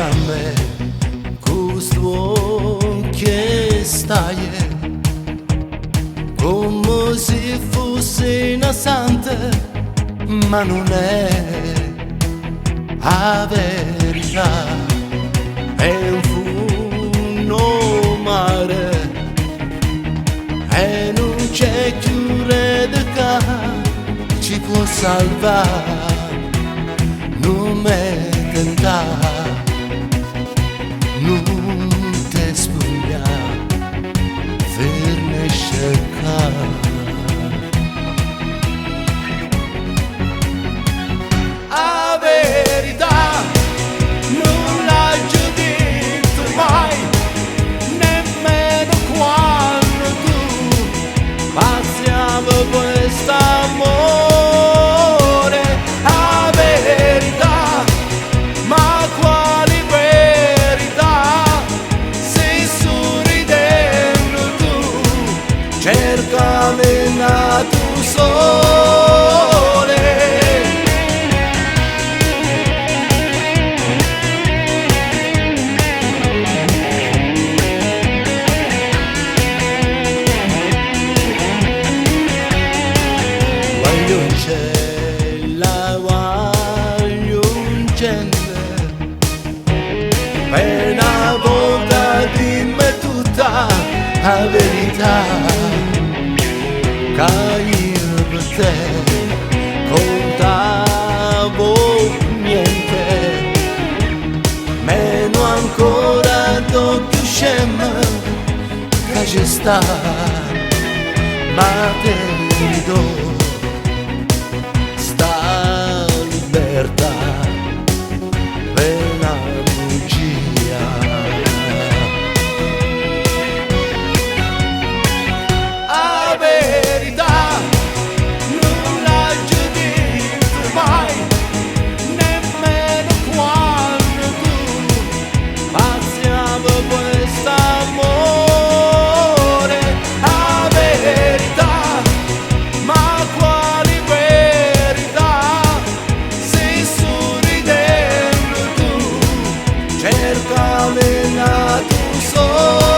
a me questo che stai come se fosse una santa, ma non è la verità, è un funno mare e non c'è cura di ca ci può salvare, non mi tentare, non ti spogliare, fermi cercare. La verità non l'hai già detto mai, nemmeno quando tu passiamo quest'amore. La verità, ma quali verità, se sorridendo tu cercami nel tuo sole. Voglio un cielo, voglio un cielo, per una volta dimmi tutta la verità, che io per te contavo niente, meno ancora d'occhio scemo che ci sta, ma te do sta libertà per una bugia. La verità non l'hai già detto mai, nemmeno quando tu passiamo quest'amore. La verità, ma quali verità, se sorridendo tu cercami nel tuo sole.